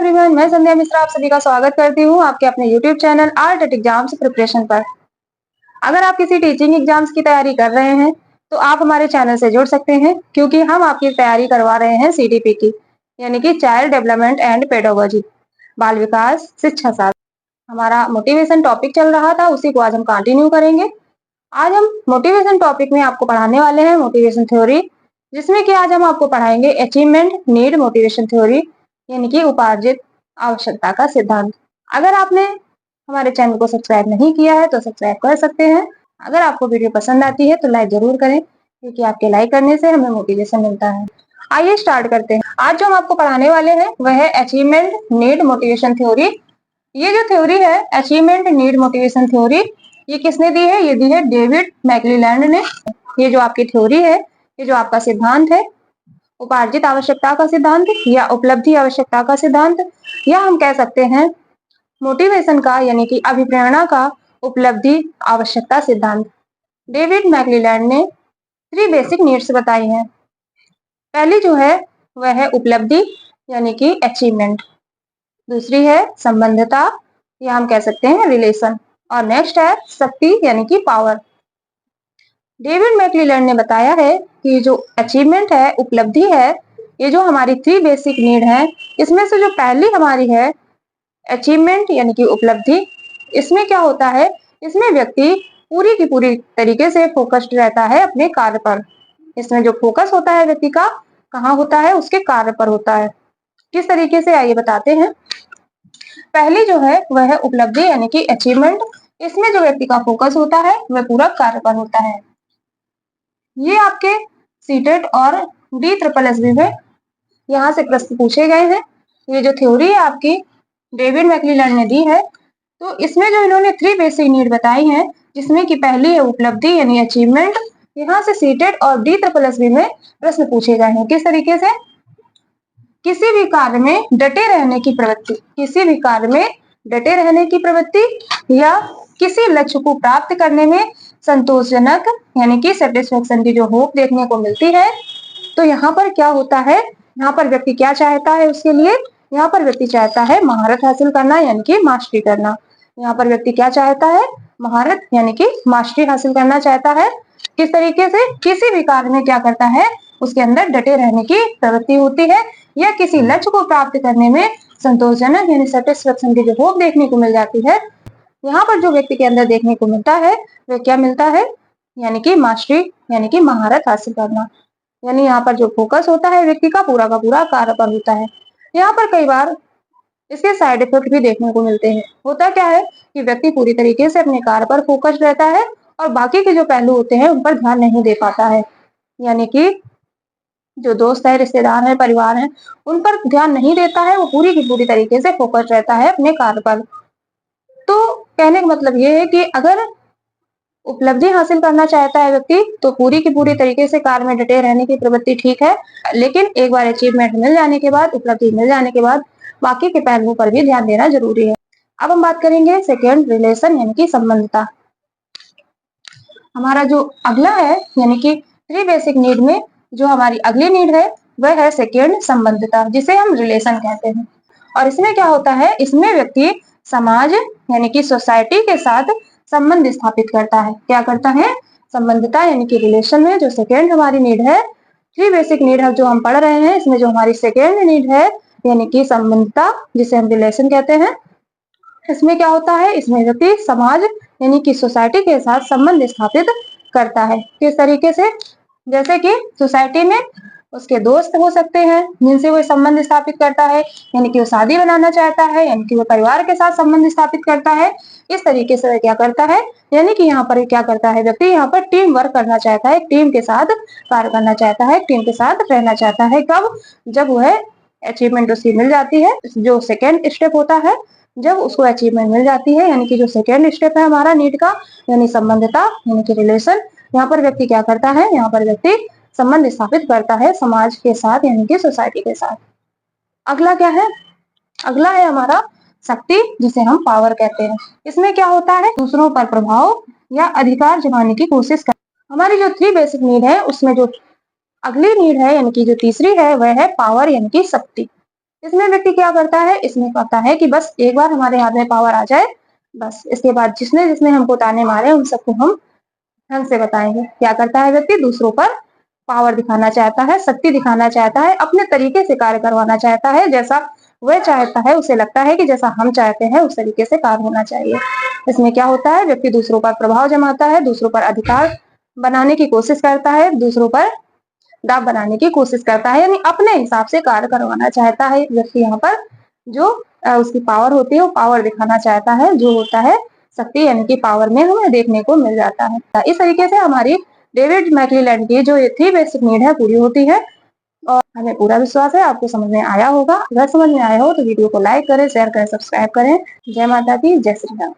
Everyone, मैं संध्या मिश्रा आप सभी का स्वागत करती हूँ आपके अपने YouTube channel art at exams preparation पर। अगर आप किसी टीचिंग एग्जाम्स की तैयारी कर रहे हैं तो आप हमारे चैनल से जुड़ सकते हैं, क्योंकि हम आपकी तैयारी करवा रहे हैं सीडीपी की, यानी कि चाइल्ड डेवलपमेंट एंड पेडागोजी, बाल विकास शिक्षा शास्त्र। हमारा मोटिवेशन टॉपिक चल रहा था, उसी को आज हम कंटिन्यू करेंगे। आज हम मोटिवेशन टॉपिक में आपको पढ़ाने वाले हैं मोटिवेशन थ्योरी, जिसमें कि आज हम आपको पढ़ाएंगे अचीवमेंट नीड मोटिवेशन थ्योरी, यानी कि उपार्जित आवश्यकता का सिद्धांत। अगर आपने हमारे चैनल को सब्सक्राइब नहीं किया है तो सब्सक्राइब कर सकते हैं। अगर आपको वीडियो पसंद आती है तो लाइक जरूर करें, क्योंकि आपके लाइक करने से हमें मोटिवेशन मिलता है। आइए स्टार्ट करते हैं। आज जो हम आपको पढ़ाने वाले हैं वह है अचीवमेंट नीड मोटिवेशन थ्योरी। ये जो थ्योरी है अचीवमेंट नीड मोटिवेशन थ्योरी, ये किसने दी है? ये दी है डेविड मैक्लीलैंड ने। ये जो आपकी थ्योरी है, ये जो आपका सिद्धांत है, उपार्जित आवश्यकता का सिद्धांत या उपलब्धि आवश्यकता का सिद्धांत, या हम कह सकते हैं मोटिवेशन का यानी कि अभिप्रेरणा का उपलब्धि आवश्यकता सिद्धांत, डेविड मैक्लीलैंड ने 3 बेसिक नीड्स बताई हैं। पहली जो है वह है उपलब्धि यानी कि अचीवमेंट, दूसरी है संबंधता या हम कह सकते हैं रिलेशन, और नेक्स्ट है शक्ति यानी कि पावर। डेविड मैक्लीलैंड ने बताया है कि जो अचीवमेंट है, उपलब्धि है, ये जो हमारी 3 बेसिक नीड है, इसमें से जो पहली हमारी है अचीवमेंट यानी कि उपलब्धि, इसमें क्या होता है, इसमें व्यक्ति पूरी की पूरी तरीके से फोकस्ड रहता है अपने कार्य पर। इसमें जो फोकस होता है व्यक्ति का कहाँ होता है? उसके कार्य पर होता है। किस तरीके से आइए बताते हैं। पहली जो है वह है उपलब्धि यानी कि अचीवमेंट। इसमें जो व्यक्ति का फोकस होता है वह पूरा कार्य पर होता है। ये आपके सीटेट और डी ट्रिपल एस बी में यहाँ से प्रश्न पूछे गए हैं। ये जो थ्योरी है आपकी डेविड मैक्लीलैंड ने दी है, तो इसमें जो इन्होंने 3 बेसिक नीड बताई हैं, जिसमें कि पहली है उपलब्धि यानी अचीवमेंट। यहाँ से सीटेट और डी ट्रिपल एस बी में प्रश्न पूछे गए हैं। किस तरीके से? किसी भी कार्य में डटे रहने की प्रवृत्ति, किसी भी कार्य में डटे रहने की प्रवृत्ति या किसी लक्ष्य को प्राप्त करने में संतोषजनक यानी कि सेटिस्फेक्शन की जो होप देखने को मिलती है। तो यहाँ पर क्या होता है, यहाँ पर व्यक्ति क्या चाहता है उसके लिए? यहाँ पर व्यक्ति चाहता है महारत हासिल करना यानी कि मास्टरी करना। यहाँ पर व्यक्ति क्या चाहता है? महारत यानी कि मास्टरी हासिल करना चाहता है। किस तरीके से? किसी भी कार्य में क्या करता है, उसके अंदर डटे रहने की प्रवृत्ति होती है, या किसी लक्ष्य को प्राप्त करने में संतोषजनक यानी सेटिस्फेक्शन की जो होप देखने को मिल जाती है। यहाँ पर जो व्यक्ति के अंदर देखने को मिलता है वह क्या मिलता है? यानी कि मास्टरी यानी कि महारत हासिल करना। यानी यहाँ पर जो फोकस होता है व्यक्ति का पूरा कार्य पर होता है। यहाँ पर कई बार इसके साइड इफेक्ट भी देखने को मिलते हैं। होता क्या है कि व्यक्ति पूरी तरीके से अपने कार्य पर फोकस रहता है और बाकी के जो पहलू होते हैं उन पर ध्यान नहीं दे पाता है। यानी कि जो दोस्त है, रिश्तेदार है, परिवार है, उन पर ध्यान नहीं देता है। वो पूरी की पूरी तरीके से फोकस रहता है अपने कार्य पर। तो कहने का मतलब ये है कि अगर उपलब्धि हासिल करना चाहता है व्यक्ति तो पूरी की पूरी तरीके से कार्य में डटे रहने की प्रवृत्ति ठीक है, लेकिन एक बार अचीवमेंट मिल जाने के बाद, उपलब्धि मिल जाने के बाद बाकी के पहलुओं पर भी ध्यान देना जरूरी है। अब हम बात करेंगे सेकेंड, रिलेशन यानी कि संबंधता। हमारा जो अगला है यानी कि 3 बेसिक नीड में जो हमारी अगली नीड है वह है सेकेंड, संबंधता, जिसे हम रिलेशन कहते हैं। और इसमें क्या होता है, इसमें व्यक्ति समाज यानी कि सोसाइटी के साथ संबंध स्थापित करता है। क्या करता है? संबंधता यानी कि रिलेशन में जो सेकेंड हमारी नीड है, 3 बेसिक नीड है जो हम पढ़ रहे हैं, इसमें जो हमारी सेकेंड नीड है यानी कि संबंधता, जिसे हम रिलेशन कहते हैं, इसमें क्या होता है, इसमें व्यक्ति समाज यानी कि सोसाइटी के साथ संबंध स्थापित करता है। किस तरीके से? जैसे कि सोसाइटी में उसके दोस्त हो सकते हैं जिनसे वो संबंध स्थापित करता है, यानी कि वो शादी बनाना चाहता है, यानी कि वो परिवार के साथ संबंध स्थापित करता है। इस तरीके से वह क्या करता है, यानी कि यहाँ पर क्या करता है व्यक्ति, यहाँ पर टीम वर्क करना चाहता है, टीम के साथ कार्य करना चाहता है, टीम के साथ रहना चाहता है। कब? जब वह अचीवमेंट उसकी मिल जाती है, जो सेकेंड स्टेप होता है, जब उसको अचीवमेंट मिल जाती है, यानी कि जो सेकेंड स्टेप है हमारा नीड का, यानी संबंधता यानी कि रिलेशन, यहाँ पर व्यक्ति क्या करता है, यहाँ पर व्यक्ति संबंध स्थापित करता है समाज के साथ यानी कि सोसाइटी के साथ। अगला क्या है? अगला है हमारा शक्ति, जिसे हम पावर कहते हैं। इसमें क्या होता है, दूसरों पर प्रभाव या अधिकार जमाने की कोशिश कर। हमारी जो 3 बेसिक नीड है उसमें जो अगली नीड है यानी कि जो तीसरी है वह है पावर यानी कि शक्ति। इसमें व्यक्ति क्या करता है, इसमें कहता है कि बस एक बार हमारे हाथ में पावर आ जाए, बस इसके बाद जिसने जिसने हमको ताने मारे उन सबको हम ढंग से बताएंगे। क्या करता है व्यक्ति, दूसरों पर पावर दिखाना चाहता है, शक्ति दिखाना चाहता है, अपने तरीके से कार्य करवाना चाहता है, जैसा वह चाहता है उसे लगता है कि जैसा हम चाहते हैं उस तरीके से कार्य होना चाहिए। इसमें क्या होता है, व्यक्ति दूसरों पर प्रभाव जमाता है, दूसरों पर अधिकार बनाने की कोशिश करता है, दूसरों पर दाब बनाने की कोशिश करता है, यानी अपने हिसाब से कार्य करवाना चाहता है व्यक्ति। यहाँ पर जो उसकी पावर होती है वो पावर दिखाना चाहता है, जो होता है शक्ति यानी कि पावर में हमें देखने को मिल जाता है। इस तरीके से हमारी डेविड मैक्लेलैंड की जो ये 3 बेसिक नीड है पूरी होती है और हमें पूरा विश्वास है आपको समझ में आया होगा। अगर समझ में आया हो तो वीडियो को लाइक करें, शेयर करें, सब्सक्राइब करें। जय माता दी, जय श्री राम।